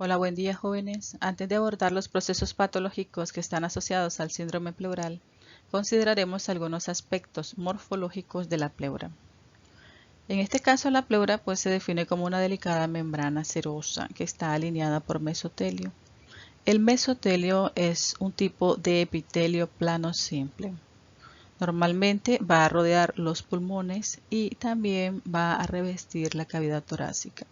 Hola, buen día jóvenes. Antes de abordar los procesos patológicos que están asociados al síndrome pleural, consideraremos algunos aspectos morfológicos de la pleura. En este caso, la pleura se define como una delicada membrana serosa que está alineada por mesotelio. El mesotelio es un tipo de epitelio plano simple. Normalmente va a rodear los pulmones y también va a revestir la cavidad torácica,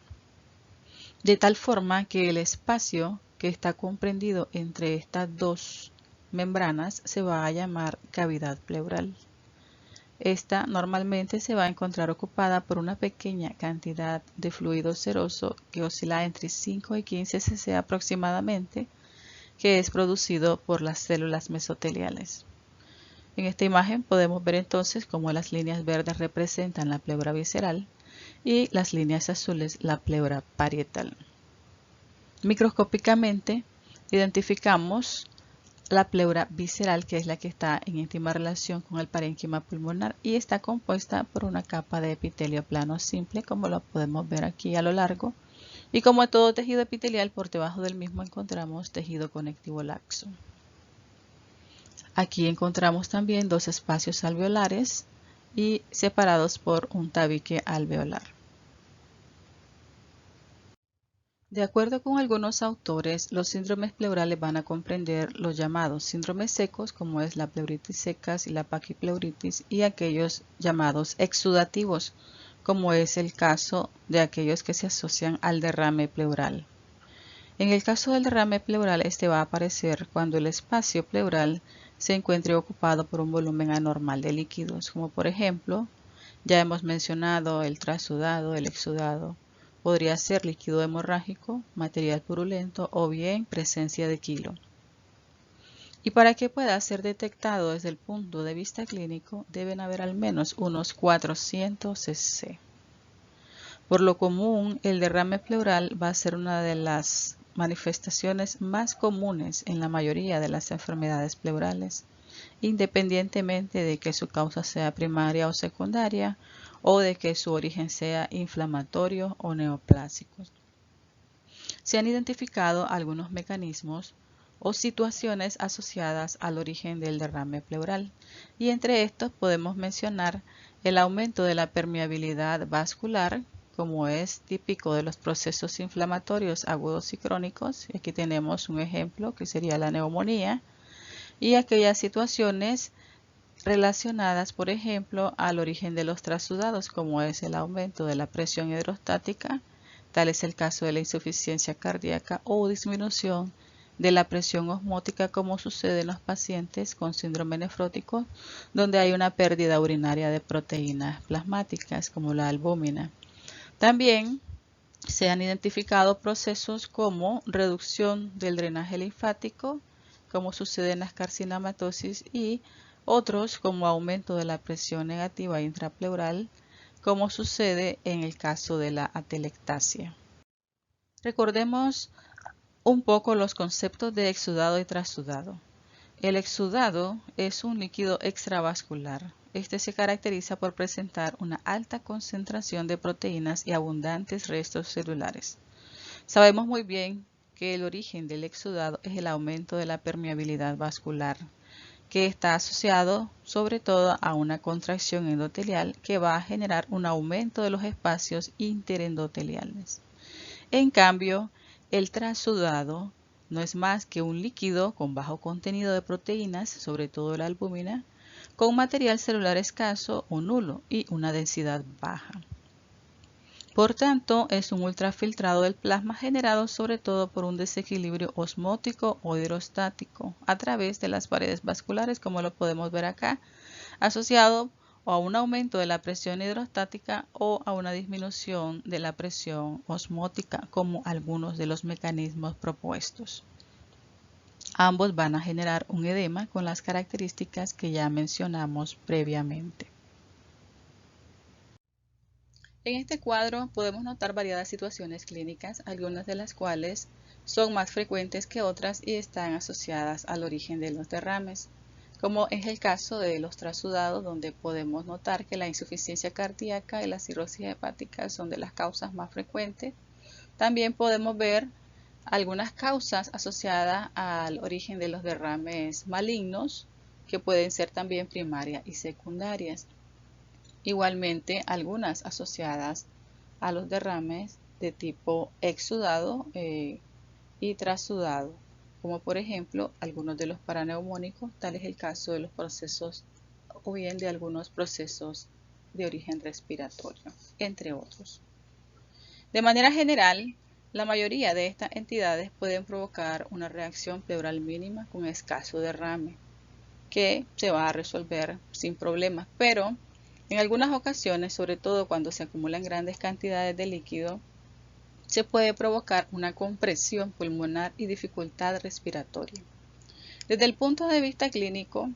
de tal forma que el espacio que está comprendido entre estas dos membranas se va a llamar cavidad pleural. Esta normalmente se va a encontrar ocupada por una pequeña cantidad de fluido seroso que oscila entre 5 y 15 cc aproximadamente, que es producido por las células mesoteliales. En esta imagen podemos ver entonces cómo las líneas verdes representan la pleura visceral y las líneas azules la pleura parietal. Microscópicamente identificamos la pleura visceral, que es la que está en íntima relación con el parénquima pulmonar y está compuesta por una capa de epitelio plano simple, como lo podemos ver aquí a lo largo. Y como todo tejido epitelial, por debajo del mismo encontramos tejido conectivo laxo. Aquí encontramos también dos espacios alveolares y separados por un tabique alveolar. De acuerdo con algunos autores, los síndromes pleurales van a comprender los llamados síndromes secos, como es la pleuritis secas y la paquipleuritis, y aquellos llamados exudativos, como es el caso de aquellos que se asocian al derrame pleural. En el caso del derrame pleural, este va a aparecer cuando el espacio pleural se encuentre ocupado por un volumen anormal de líquidos, como por ejemplo, ya hemos mencionado el trasudado, el exudado. Podría ser líquido hemorrágico, material purulento o bien presencia de quilo. Y para que pueda ser detectado desde el punto de vista clínico, deben haber al menos unos 400 cc. Por lo común, el derrame pleural va a ser una de las manifestaciones más comunes en la mayoría de las enfermedades pleurales, independientemente de que su causa sea primaria o secundaria, o de que su origen sea inflamatorio o neoplásico. Se han identificado algunos mecanismos o situaciones asociadas al origen del derrame pleural, y entre estos podemos mencionar el aumento de la permeabilidad vascular, como es típico de los procesos inflamatorios agudos y crónicos. Aquí tenemos un ejemplo que sería la neumonía, y aquellas situaciones relacionadas, por ejemplo, al origen de los trasudados, como es el aumento de la presión hidrostática, tal es el caso de la insuficiencia cardíaca, o disminución de la presión osmótica, como sucede en los pacientes con síndrome nefrótico, donde hay una pérdida urinaria de proteínas plasmáticas, como la albúmina. También se han identificado procesos como reducción del drenaje linfático, como sucede en las carcinomatosis, y otros como aumento de la presión negativa intrapleural, como sucede en el caso de la atelectasia. Recordemos un poco los conceptos de exudado y trasudado. El exudado es un líquido extravascular. Este se caracteriza por presentar una alta concentración de proteínas y abundantes restos celulares. Sabemos muy bien que el origen del exudado es el aumento de la permeabilidad vascular, que está asociado sobre todo a una contracción endotelial que va a generar un aumento de los espacios interendoteliales. En cambio, el trasudado no es más que un líquido con bajo contenido de proteínas, sobre todo la albúmina, con material celular escaso o nulo y una densidad baja. Por tanto, es un ultrafiltrado del plasma generado sobre todo por un desequilibrio osmótico o hidrostático a través de las paredes vasculares, como lo podemos ver acá, asociado o a un aumento de la presión hidrostática o a una disminución de la presión osmótica, como algunos de los mecanismos propuestos. Ambos van a generar un edema con las características que ya mencionamos previamente. En este cuadro podemos notar variadas situaciones clínicas, algunas de las cuales son más frecuentes que otras y están asociadas al origen de los derrames, como es el caso de los trasudados, donde podemos notar que la insuficiencia cardíaca y la cirrosis hepática son de las causas más frecuentes. También podemos ver algunas causas asociadas al origen de los derrames malignos, que pueden ser también primarias y secundarias. Igualmente, algunas asociadas a los derrames de tipo exudado y trasudado, como por ejemplo algunos de los paraneumónicos, tal es el caso de los procesos o bien de algunos procesos de origen respiratorio, entre otros. De manera general, la mayoría de estas entidades pueden provocar una reacción pleural mínima con escaso derrame, que se va a resolver sin problemas, pero en algunas ocasiones, sobre todo cuando se acumulan grandes cantidades de líquido, se puede provocar una compresión pulmonar y dificultad respiratoria. Desde el punto de vista clínico,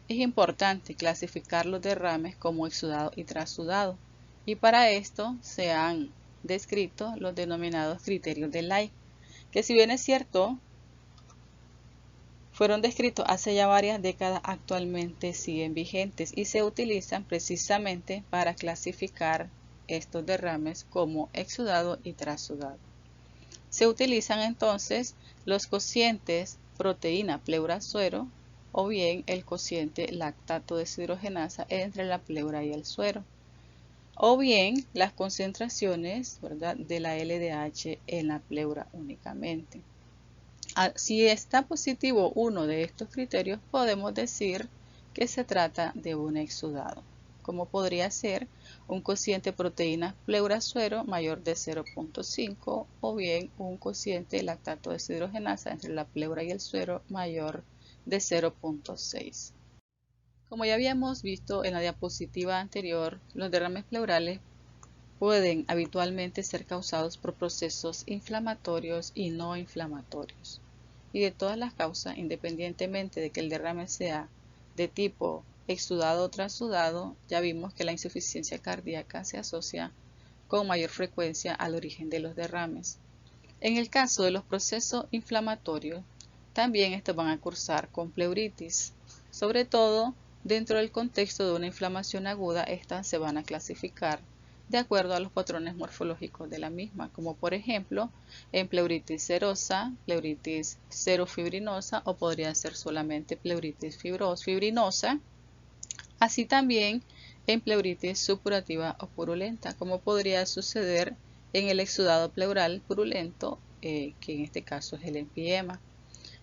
es importante clasificar los derrames como exudado y trasudado, y para esto se han descrito los denominados criterios de Light, que si bien es cierto, fueron descritos hace ya varias décadas, actualmente siguen vigentes y se utilizan precisamente para clasificar estos derrames como exudado y trasudado. Se utilizan entonces los cocientes proteína pleura-suero o bien el cociente lactato deshidrogenasa entre la pleura y el suero, o bien las concentraciones, ¿verdad?, de la LDH en la pleura únicamente. Si está positivo uno de estos criterios, podemos decir que se trata de un exudado, como podría ser un cociente proteína pleura-suero mayor de 0.5 o bien un cociente lactato deshidrogenasa entre la pleura y el suero mayor de 0.6. Como ya habíamos visto en la diapositiva anterior, los derrames pleurales pueden habitualmente ser causados por procesos inflamatorios y no inflamatorios. Y de todas las causas, independientemente de que el derrame sea de tipo exudado o trasudado, ya vimos que la insuficiencia cardíaca se asocia con mayor frecuencia al origen de los derrames. En el caso de los procesos inflamatorios, también estos van a cursar con pleuritis. Sobre todo, dentro del contexto de una inflamación aguda, estas se van a clasificar de acuerdo a los patrones morfológicos de la misma, como por ejemplo en pleuritis serosa, pleuritis serofibrinosa o podría ser solamente pleuritis fibrinosa, así también en pleuritis supurativa o purulenta, como podría suceder en el exudado pleural purulento, que en este caso es el empiema.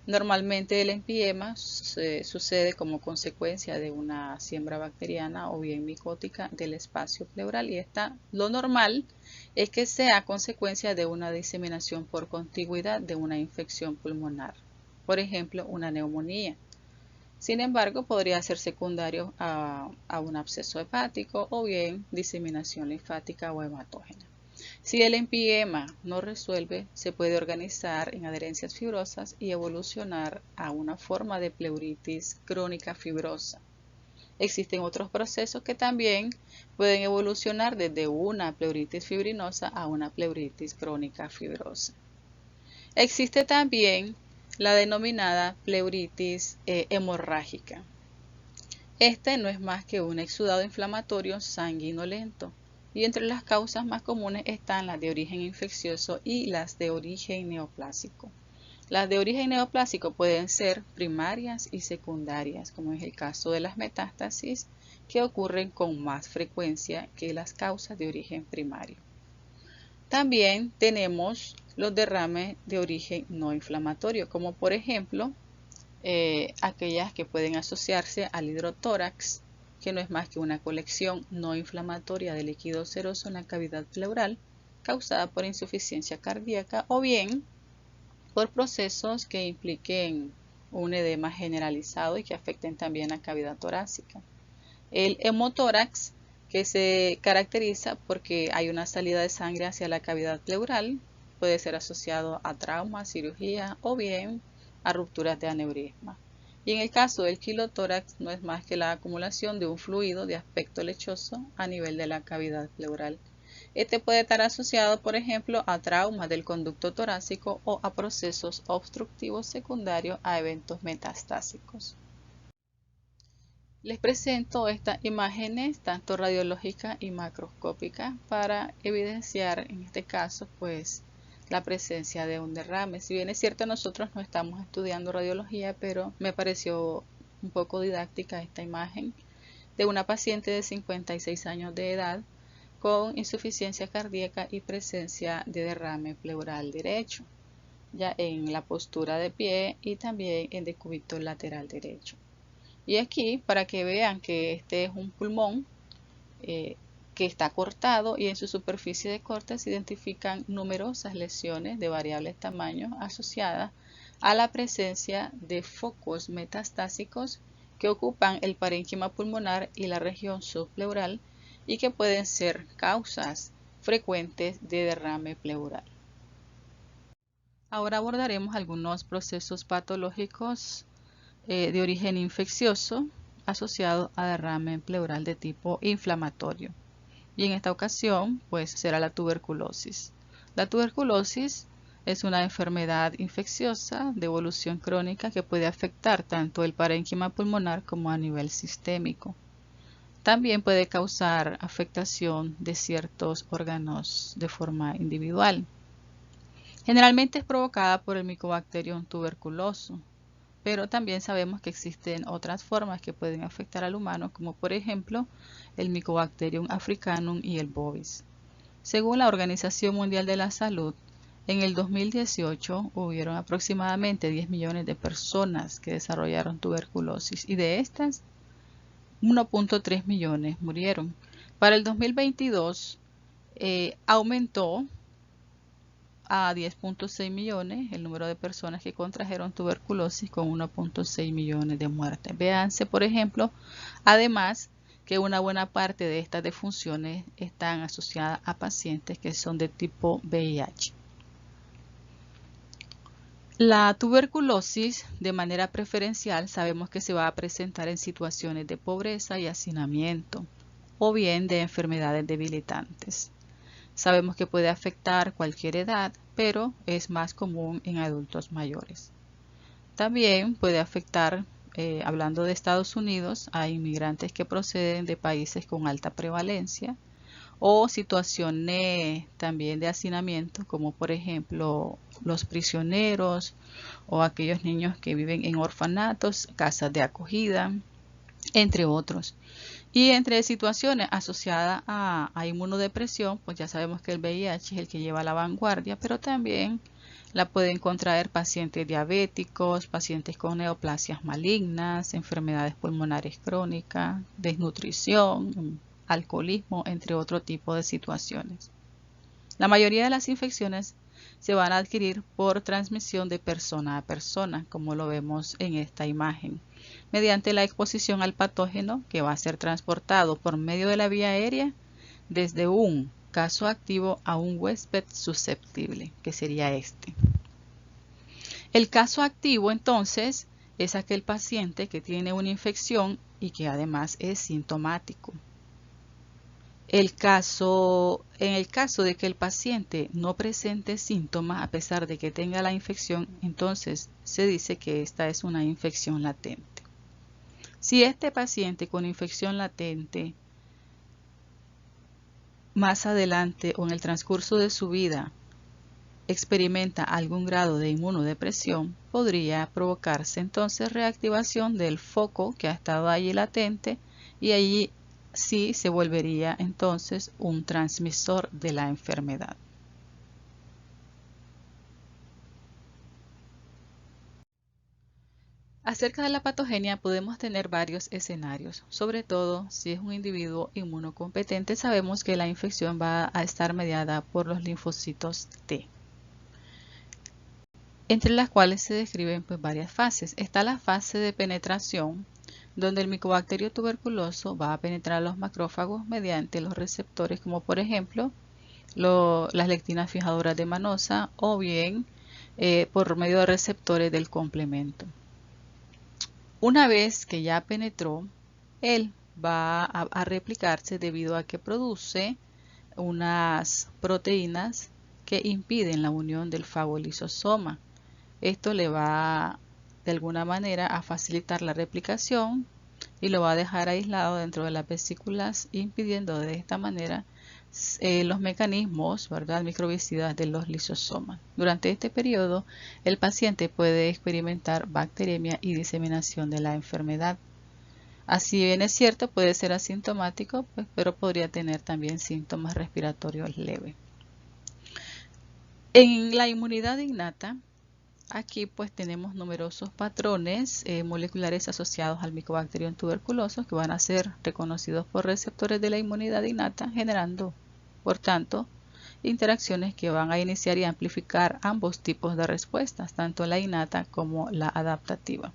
Normalmente el empiema sucede como consecuencia de una siembra bacteriana o bien micótica del espacio pleural y lo normal es que sea consecuencia de una diseminación por contigüidad de una infección pulmonar, por ejemplo una neumonía. Sin embargo, podría ser secundario a un absceso hepático o bien diseminación linfática o hematógena. Si el empiema no resuelve, se puede organizar en adherencias fibrosas y evolucionar a una forma de pleuritis crónica fibrosa. Existen otros procesos que también pueden evolucionar desde una pleuritis fibrinosa a una pleuritis crónica fibrosa. Existe también la denominada pleuritis hemorrágica. Este no es más que un exudado inflamatorio sanguinolento. Y entre las causas más comunes están las de origen infeccioso y las de origen neoplásico. Las de origen neoplásico pueden ser primarias y secundarias, como es el caso de las metástasis, que ocurren con más frecuencia que las causas de origen primario. También tenemos los derrames de origen no inflamatorio, como por ejemplo aquellas que pueden asociarse al hidrotórax, que no es más que una colección no inflamatoria de líquido seroso en la cavidad pleural causada por insuficiencia cardíaca o bien por procesos que impliquen un edema generalizado y que afecten también la cavidad torácica. El hemotórax, que se caracteriza porque hay una salida de sangre hacia la cavidad pleural, puede ser asociado a trauma, cirugía o bien a rupturas de aneurisma. Y en el caso del quilotórax no es más que la acumulación de un fluido de aspecto lechoso a nivel de la cavidad pleural. Este puede estar asociado, por ejemplo, a traumas del conducto torácico o a procesos obstructivos secundarios a eventos metastásicos. Les presento estas imágenes, tanto radiológicas y macroscópicas, para evidenciar en este caso, pues, la presencia de un derrame. Si bien es cierto, nosotros no estamos estudiando radiología, pero me pareció un poco didáctica esta imagen de una paciente de 56 años de edad con insuficiencia cardíaca y presencia de derrame pleural derecho, ya en la postura de pie y también en decúbito lateral derecho. Y aquí, para que vean que este es un pulmón que está cortado, y en su superficie de corte se identifican numerosas lesiones de variables tamaños asociadas a la presencia de focos metastásicos que ocupan el parénquima pulmonar y la región subpleural y que pueden ser causas frecuentes de derrame pleural. Ahora abordaremos algunos procesos patológicos de origen infeccioso asociado a derrame pleural de tipo inflamatorio. Y en esta ocasión, pues será la tuberculosis. La tuberculosis es una enfermedad infecciosa de evolución crónica que puede afectar tanto el parénquima pulmonar como a nivel sistémico. También puede causar afectación de ciertos órganos de forma individual. Generalmente es provocada por el Mycobacterium tuberculoso, pero también sabemos que existen otras formas que pueden afectar al humano, como por ejemplo el Mycobacterium africanum y el bovis. Según la Organización Mundial de la Salud, en el 2018 hubieron aproximadamente 10 millones de personas que desarrollaron tuberculosis y de estas 1.3 millones murieron. Para el 2022 aumentó a 10.6 millones el número de personas que contrajeron tuberculosis, con 1.6 millones de muertes. Véanse, por ejemplo, además que una buena parte de estas defunciones están asociadas a pacientes que son de tipo VIH. La tuberculosis, de manera preferencial, sabemos que se va a presentar en situaciones de pobreza y hacinamiento, o bien de enfermedades debilitantes. Sabemos que puede afectar cualquier edad, pero es más común en adultos mayores. También puede afectar, hablando de Estados Unidos, a inmigrantes que proceden de países con alta prevalencia o situaciones también de hacinamiento, como por ejemplo los prisioneros o aquellos niños que viven en orfanatos, casas de acogida, entre otros. Y entre situaciones asociadas a inmunodepresión, pues ya sabemos que el VIH es el que lleva a la vanguardia, pero también la pueden contraer pacientes diabéticos, pacientes con neoplasias malignas, enfermedades pulmonares crónicas, desnutrición, alcoholismo, entre otro tipo de situaciones. La mayoría de las infecciones se van a adquirir por transmisión de persona a persona, como lo vemos en esta imagen, mediante la exposición al patógeno que va a ser transportado por medio de la vía aérea desde un caso activo a un huésped susceptible, que sería este. El caso activo, entonces, es aquel paciente que tiene una infección y que además es sintomático. En el caso de que el paciente no presente síntomas a pesar de que tenga la infección, entonces se dice que esta es una infección latente. Si este paciente con infección latente más adelante o en el transcurso de su vida experimenta algún grado de inmunodepresión, podría provocarse entonces reactivación del foco que ha estado allí latente, y allí sí se volvería entonces un transmisor de la enfermedad. Acerca de la patogenia podemos tener varios escenarios, sobre todo si es un individuo inmunocompetente. Sabemos que la infección va a estar mediada por los linfocitos T, entre las cuales se describen pues varias fases. Está la fase de penetración, donde el micobacterio tuberculoso va a penetrar los macrófagos mediante los receptores, como por ejemplo las lectinas fijadoras de manosa, o bien por medio de receptores del complemento. Una vez que ya penetró, él va a replicarse debido a que produce unas proteínas que impiden la unión del fagolisosoma. Esto le va de alguna manera a facilitar la replicación y lo va a dejar aislado dentro de las vesículas, impidiendo de esta manera los mecanismos, ¿verdad?, microbicidas de los lisosomas. Durante este periodo, el paciente puede experimentar bacteriemia y diseminación de la enfermedad. Así bien es cierto, puede ser asintomático, pues, pero podría tener también síntomas respiratorios leves. En la inmunidad innata, aquí pues tenemos numerosos patrones moleculares asociados al Mycobacterium tuberculosis que van a ser reconocidos por receptores de la inmunidad innata, generando, por tanto, interacciones que van a iniciar y amplificar ambos tipos de respuestas, tanto la innata como la adaptativa.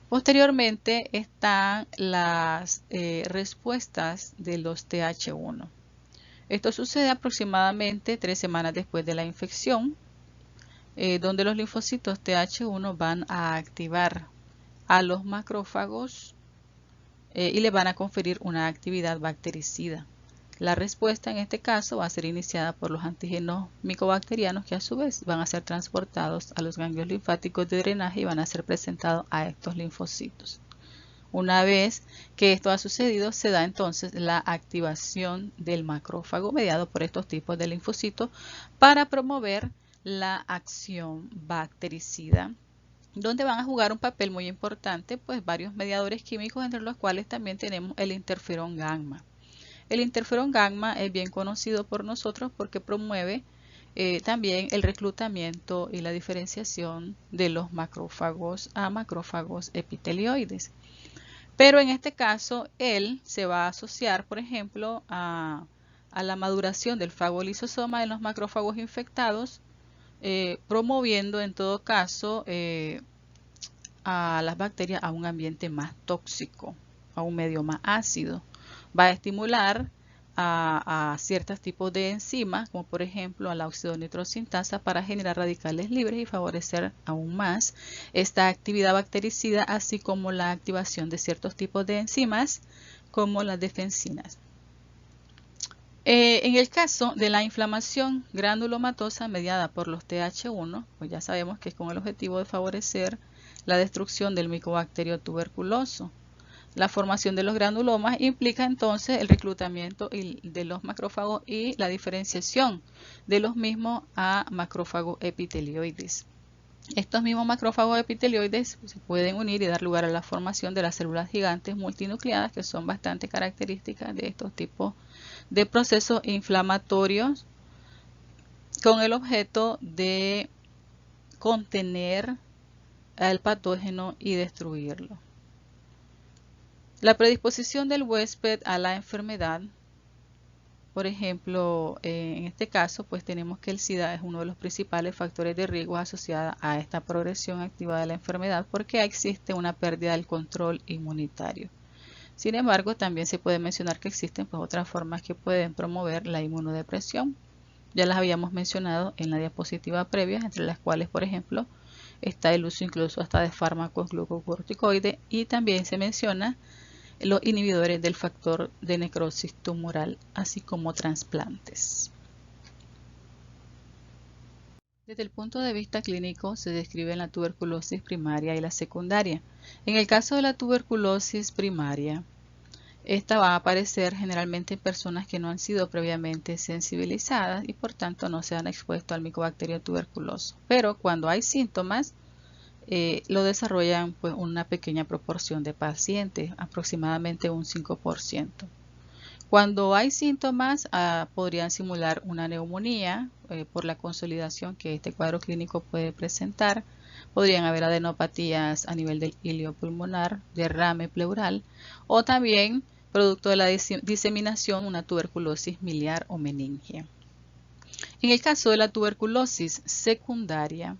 Posteriormente están las respuestas de los TH1. Esto sucede aproximadamente 3 semanas después de la infección, donde los linfocitos TH1 van a activar a los macrófagos y le van a conferir una actividad bactericida. La respuesta en este caso va a ser iniciada por los antígenos micobacterianos que a su vez van a ser transportados a los ganglios linfáticos de drenaje y van a ser presentados a estos linfocitos. Una vez que esto ha sucedido, se da entonces la activación del macrófago mediado por estos tipos de linfocitos para promover la acción bactericida, donde van a jugar un papel muy importante pues varios mediadores químicos, entre los cuales también tenemos el interferón gamma. El interferón gamma es bien conocido por nosotros porque promueve también el reclutamiento y la diferenciación de los macrófagos a macrófagos epitelioides. Pero en este caso, él se va a asociar, por ejemplo, a la maduración del fagolisosoma en los macrófagos infectados, promoviendo en todo caso a las bacterias a un ambiente más tóxico, a un medio más ácido. Va a estimular a ciertos tipos de enzimas, como por ejemplo a la oxidonitrosintasa, para generar radicales libres y favorecer aún más esta actividad bactericida, así como la activación de ciertos tipos de enzimas, como las defensinas. En el caso de la inflamación granulomatosa mediada por los TH1, pues ya sabemos que es con el objetivo de favorecer la destrucción del Mycobacterium tuberculoso. La formación de los granulomas implica entonces el reclutamiento de los macrófagos y la diferenciación de los mismos a macrófagos epitelioides. Estos mismos macrófagos epitelioides se pueden unir y dar lugar a la formación de las células gigantes multinucleadas, que son bastante características de estos tipos de procesos inflamatorios, con el objeto de contener al patógeno y destruirlo. La predisposición del huésped a la enfermedad, por ejemplo, en este caso, pues tenemos que el SIDA es uno de los principales factores de riesgo asociada a esta progresión activa de la enfermedad, porque existe una pérdida del control inmunitario. Sin embargo, también se puede mencionar que existen pues, otras formas que pueden promover la inmunodepresión. Ya las habíamos mencionado en la diapositiva previa, entre las cuales, por ejemplo, está el uso incluso hasta de fármacos glucocorticoides, y también se menciona los inhibidores del factor de necrosis tumoral, así como trasplantes. Desde el punto de vista clínico se describen la tuberculosis primaria y la secundaria. En el caso de la tuberculosis primaria, esta va a aparecer generalmente en personas que no han sido previamente sensibilizadas y por tanto no se han expuesto al Mycobacterium tuberculoso. Pero cuando hay síntomas, lo desarrollan pues, una pequeña proporción de pacientes, aproximadamente un 5%. Cuando hay síntomas, podrían simular una neumonía por la consolidación que este cuadro clínico puede presentar. Podrían haber adenopatías a nivel del hilio pulmonar, derrame pleural, o también, producto de la diseminación, una tuberculosis miliar o meningia. En el caso de la tuberculosis secundaria,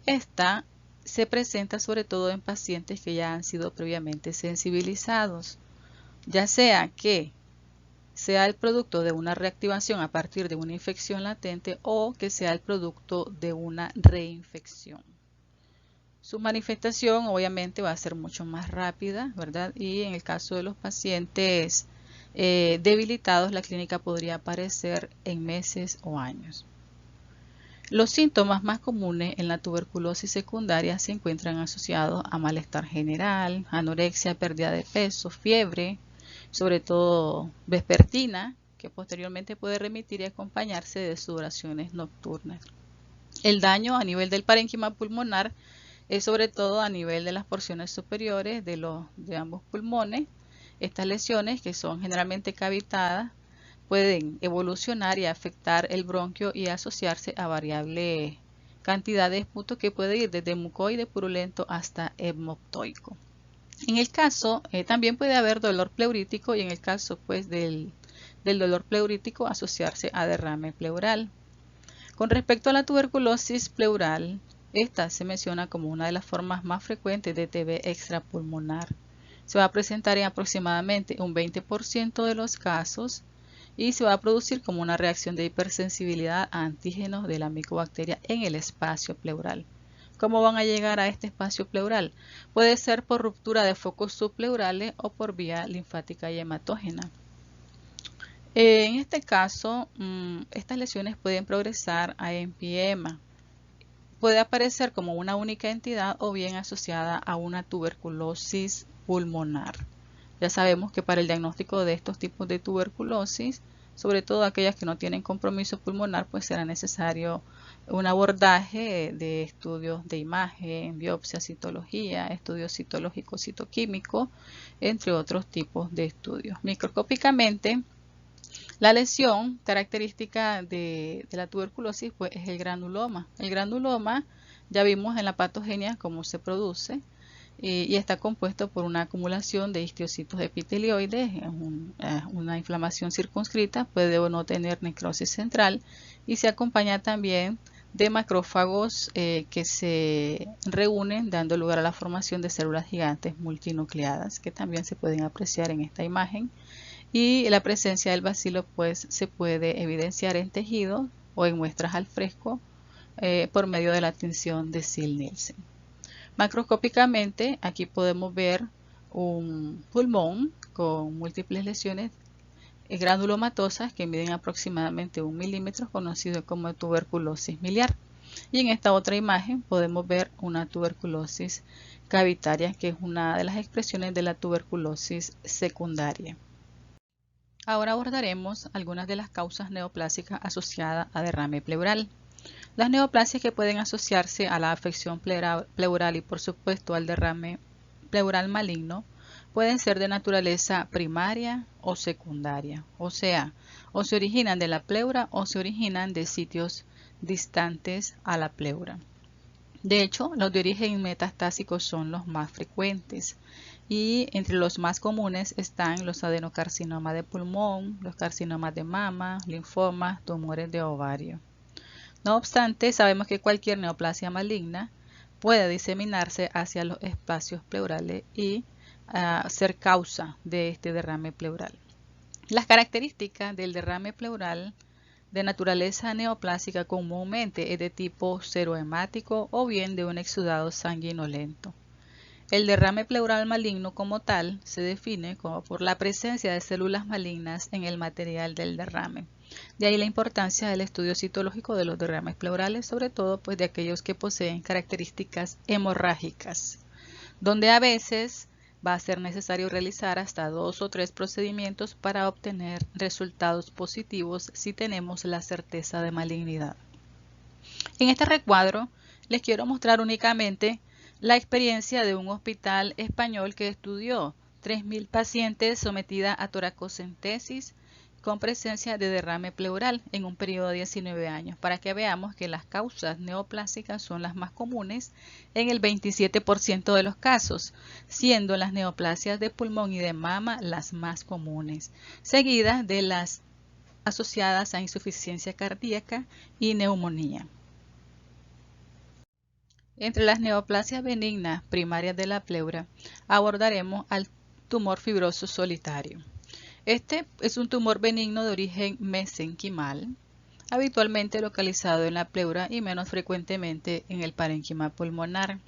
esta se presenta sobre todo en pacientes que ya han sido previamente sensibilizados, ya sea que sea el producto de una reactivación a partir de una infección latente o que sea el producto de una reinfección. Su manifestación obviamente va a ser mucho más rápida, ¿verdad? Y en el caso de los pacientes debilitados, la clínica podría aparecer en meses o años. Los síntomas más comunes en la tuberculosis secundaria se encuentran asociados a malestar general, anorexia, pérdida de peso, fiebre, sobre todo vespertina, que posteriormente puede remitir y acompañarse de sudoraciones nocturnas. El daño a nivel del parénquima pulmonar es sobre todo a nivel de las porciones superiores de ambos pulmones. Estas lesiones, que son generalmente cavitadas, pueden evolucionar y afectar el bronquio y asociarse a variables cantidad de esputo que puede ir desde mucoide purulento hasta hemoptoico. En el caso, también puede haber dolor pleurítico y en el caso pues del dolor pleurítico asociarse a derrame pleural. Con respecto a la tuberculosis pleural, esta se menciona como una de las formas más frecuentes de TB extrapulmonar. Se va a presentar en aproximadamente un 20% de los casos y se va a producir como una reacción de hipersensibilidad a antígenos de la micobacteria en el espacio pleural. ¿Cómo van a llegar a este espacio pleural? Puede ser por ruptura de focos subpleurales o por vía linfática y hematógena. En este caso, estas lesiones pueden progresar a empiema. Puede aparecer como una única entidad o bien asociada a una tuberculosis pulmonar. Ya sabemos que para el diagnóstico de estos tipos de tuberculosis, sobre todo aquellas que no tienen compromiso pulmonar, pues será necesario un abordaje de estudios de imagen, biopsia, citología, estudios citológicos, citoquímicos, entre otros tipos de estudios. Microscópicamente, la lesión característica de la tuberculosis pues, es el granuloma. El granuloma ya vimos en la patogenia cómo se produce y está compuesto por una acumulación de histiocitos epitelioides, una inflamación circunscrita, puede o no tener necrosis central y se acompaña también de macrófagos que se reúnen dando lugar a la formación de células gigantes multinucleadas que también se pueden apreciar en esta imagen. Y la presencia del bacilo pues se puede evidenciar en tejido o en muestras al fresco por medio de la tinción de Ziehl-Neelsen. Macroscópicamente aquí podemos ver un pulmón con múltiples lesiones granulomatosas que miden aproximadamente 1 milímetro, conocido como tuberculosis miliar. Y en esta otra imagen podemos ver una tuberculosis cavitaria, que es una de las expresiones de la tuberculosis secundaria. Ahora abordaremos algunas de las causas neoplásicas asociadas a derrame pleural. Las neoplasias que pueden asociarse a la afección pleural y por supuesto al derrame pleural maligno pueden ser de naturaleza primaria o secundaria, o sea, o se originan de la pleura o se originan de sitios distantes a la pleura. De hecho, los de origen metastásico son los más frecuentes y entre los más comunes están los adenocarcinomas de pulmón, los carcinomas de mama, linfomas, tumores de ovario. No obstante, sabemos que cualquier neoplasia maligna puede diseminarse hacia los espacios pleurales y ser causa de este derrame pleural. Las características del derrame pleural de naturaleza neoplásica comúnmente es de tipo serohemático o bien de un exudado sanguinolento. El derrame pleural maligno como tal se define como por la presencia de células malignas en el material del derrame. De ahí la importancia del estudio citológico de los derrames pleurales, sobre todo pues de aquellos que poseen características hemorrágicas, donde a veces va a ser necesario realizar hasta 2 o 3 procedimientos para obtener resultados positivos si tenemos la certeza de malignidad. En este recuadro les quiero mostrar únicamente la experiencia de un hospital español que estudió 3.000 pacientes sometidas a toracocentesis con presencia de derrame pleural en un periodo de 19 años, para que veamos que las causas neoplásicas son las más comunes en el 27% de los casos, siendo las neoplasias de pulmón y de mama las más comunes, seguidas de las asociadas a insuficiencia cardíaca y neumonía. Entre las neoplasias benignas primarias de la pleura abordaremos al tumor fibroso solitario. Este es un tumor benigno de origen mesenquimal, habitualmente localizado en la pleura y menos frecuentemente en el parénquima pulmonar.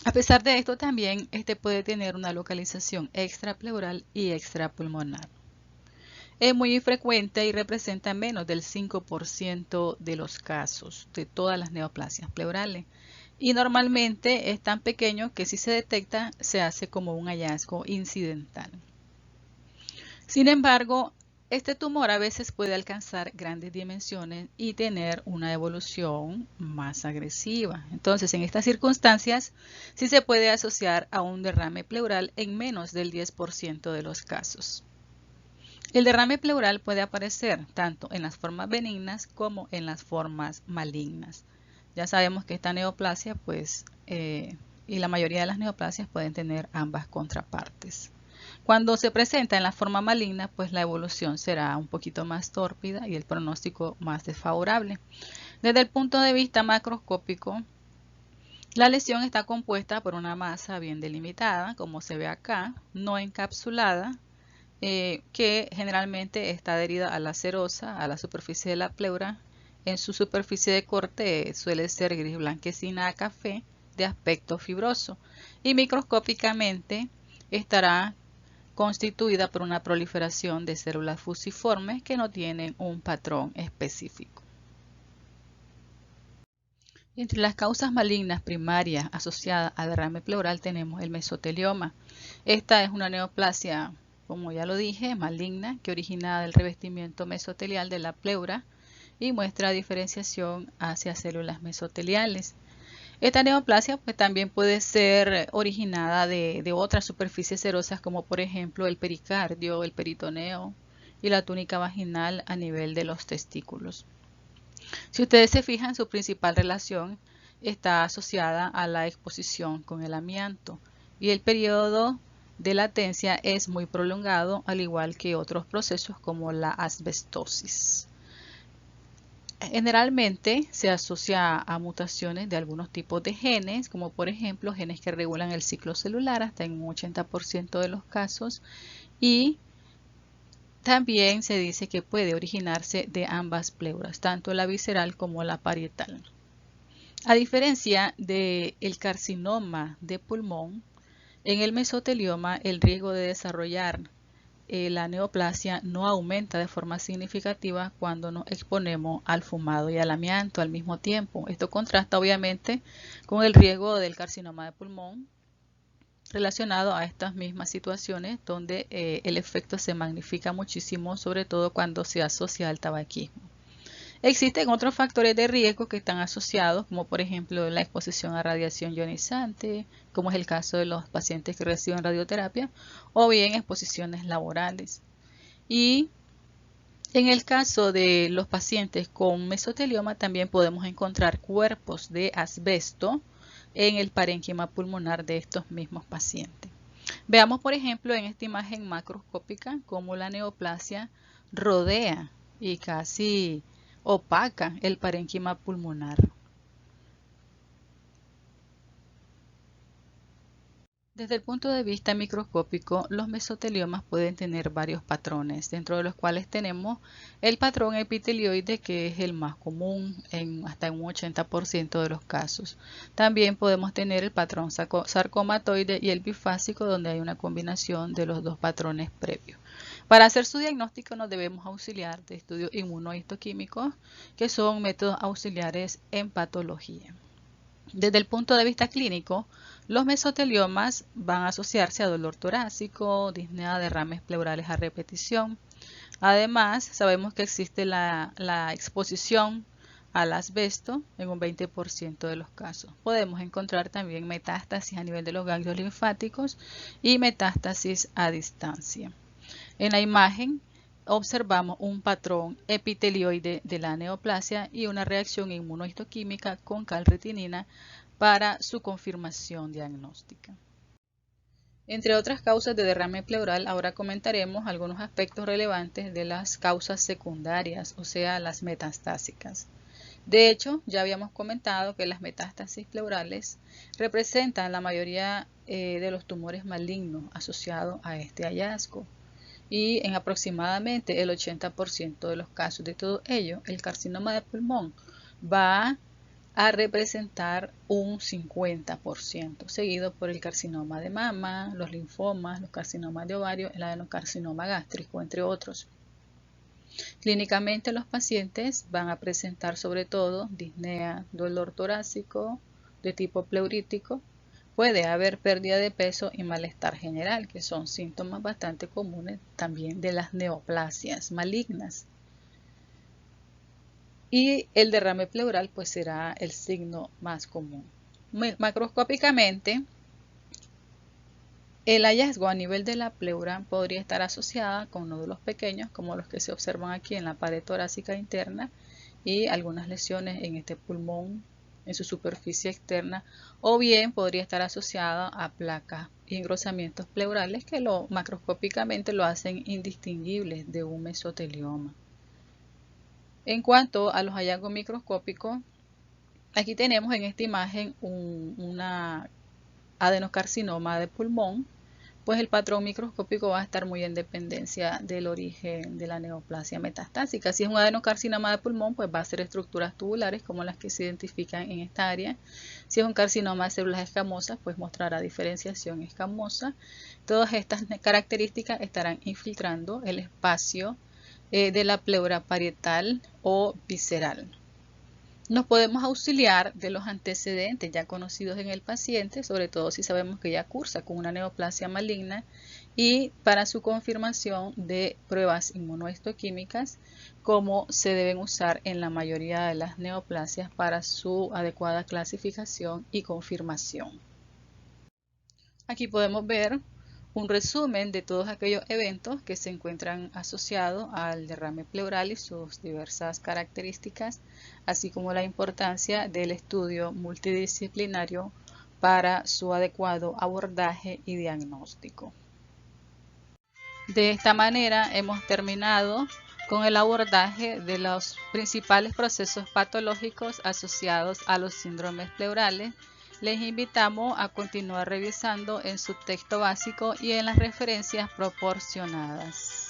A pesar de esto, también este puede tener una localización extrapleural y extrapulmonar. Es muy infrecuente y representa menos del 5% de los casos de todas las neoplasias pleurales. Y normalmente es tan pequeño que si se detecta se hace como un hallazgo incidental. Sin embargo, Este tumor a veces puede alcanzar grandes dimensiones y tener una evolución más agresiva. Entonces, en estas circunstancias, sí se puede asociar a un derrame pleural en menos del 10% de los casos. El derrame pleural puede aparecer tanto en las formas benignas como en las formas malignas. Ya sabemos que esta neoplasia, y la mayoría de las neoplasias pueden tener ambas contrapartes. Cuando se presenta en la forma maligna, pues la evolución será un poquito más tórpida y el pronóstico más desfavorable. Desde el punto de vista macroscópico, la lesión está compuesta por una masa bien delimitada, como se ve acá, no encapsulada, que generalmente está adherida a la serosa, a la superficie de la pleura. En su superficie de corte suele ser gris blanquecina a café, de aspecto fibroso, y microscópicamente estará constituida por una proliferación de células fusiformes que no tienen un patrón específico. Entre las causas malignas primarias asociadas al derrame pleural tenemos el mesotelioma. Esta es una neoplasia, como ya lo dije, maligna, que origina del revestimiento mesotelial de la pleura y muestra diferenciación hacia células mesoteliales. Esta neoplasia pues, también puede ser originada de otras superficies serosas como por ejemplo el pericardio, el peritoneo y la túnica vaginal a nivel de los testículos. Si ustedes se fijan, su principal relación está asociada a la exposición con el amianto y el periodo de latencia es muy prolongado, al igual que otros procesos como la asbestosis. Generalmente se asocia a mutaciones de algunos tipos de genes, como por ejemplo genes que regulan el ciclo celular hasta en un 80% de los casos, y también se dice que puede originarse de ambas pleuras, tanto la visceral como la parietal. A diferencia del carcinoma de pulmón, en el mesotelioma el riesgo de desarrollar la neoplasia no aumenta de forma significativa cuando nos exponemos al fumado y al amianto al mismo tiempo. Esto contrasta obviamente con el riesgo del carcinoma de pulmón relacionado a estas mismas situaciones donde el efecto se magnifica muchísimo, sobre todo cuando se asocia al tabaquismo. Existen otros factores de riesgo que están asociados, como por ejemplo la exposición a radiación ionizante, como es el caso de los pacientes que reciben radioterapia, o bien exposiciones laborales. Y en el caso de los pacientes con mesotelioma también podemos encontrar cuerpos de asbesto en el parénquima pulmonar de estos mismos pacientes. Veamos por ejemplo en esta imagen macroscópica cómo la neoplasia rodea y casi opaca el parénquima pulmonar. Desde el punto de vista microscópico, los mesoteliomas pueden tener varios patrones, dentro de los cuales tenemos el patrón epitelioide, que es el más común en hasta un 80% de los casos. También podemos tener el patrón sarcomatoide y el bifásico, donde hay una combinación de los dos patrones previos. Para hacer su diagnóstico nos debemos auxiliar de estudios inmunohistoquímicos, que son métodos auxiliares en patología. Desde el punto de vista clínico, los mesoteliomas van a asociarse a dolor torácico, disnea, derrames pleurales a repetición. Además, sabemos que existe la exposición al asbesto en un 20% de los casos. Podemos encontrar también metástasis a nivel de los ganglios linfáticos y metástasis a distancia. En la imagen observamos un patrón epitelioide de la neoplasia y una reacción inmunohistoquímica con calretinina para su confirmación diagnóstica. Entre otras causas de derrame pleural, ahora comentaremos algunos aspectos relevantes de las causas secundarias, o sea, las metastásicas. De hecho, ya habíamos comentado que las metástasis pleurales representan la mayoría de los tumores malignos asociados a este hallazgo. Y en aproximadamente el 80% de los casos de todo ello, el carcinoma de pulmón va a representar un 50%, seguido por el carcinoma de mama, los linfomas, los carcinomas de ovario, el adenocarcinoma gástrico, entre otros. Clínicamente los pacientes van a presentar sobre todo disnea, dolor torácico de tipo pleurítico, Puede haber pérdida de peso y malestar general, que son síntomas bastante comunes también de las neoplasias malignas. Y el derrame pleural pues será el signo más común. Macroscópicamente, el hallazgo a nivel de la pleura podría estar asociada con nódulos pequeños como los que se observan aquí en la pared torácica interna y algunas lesiones en este pulmón en su superficie externa, o bien podría estar asociada a placas y engrosamientos pleurales que macroscópicamente lo hacen indistinguible de un mesotelioma. En cuanto a los hallazgos microscópicos, aquí tenemos en esta imagen una adenocarcinoma de pulmón, pues el patrón microscópico va a estar muy en dependencia del origen de la neoplasia metastásica. Si es un adenocarcinoma de pulmón, pues va a ser estructuras tubulares como las que se identifican en esta área. Si es un carcinoma de células escamosas, pues mostrará diferenciación escamosa. Todas estas características estarán infiltrando el espacio de la pleura parietal o visceral. Nos podemos auxiliar de los antecedentes ya conocidos en el paciente, sobre todo si sabemos que ya cursa con una neoplasia maligna, y para su confirmación de pruebas inmunohistoquímicas, como se deben usar en la mayoría de las neoplasias para su adecuada clasificación y confirmación. Aquí podemos ver un resumen de todos aquellos eventos que se encuentran asociados al derrame pleural y sus diversas características, así como la importancia del estudio multidisciplinario para su adecuado abordaje y diagnóstico. De esta manera hemos terminado con el abordaje de los principales procesos patológicos asociados a los síndromes pleurales. Les invitamos a continuar revisando en su texto básico y en las referencias proporcionadas.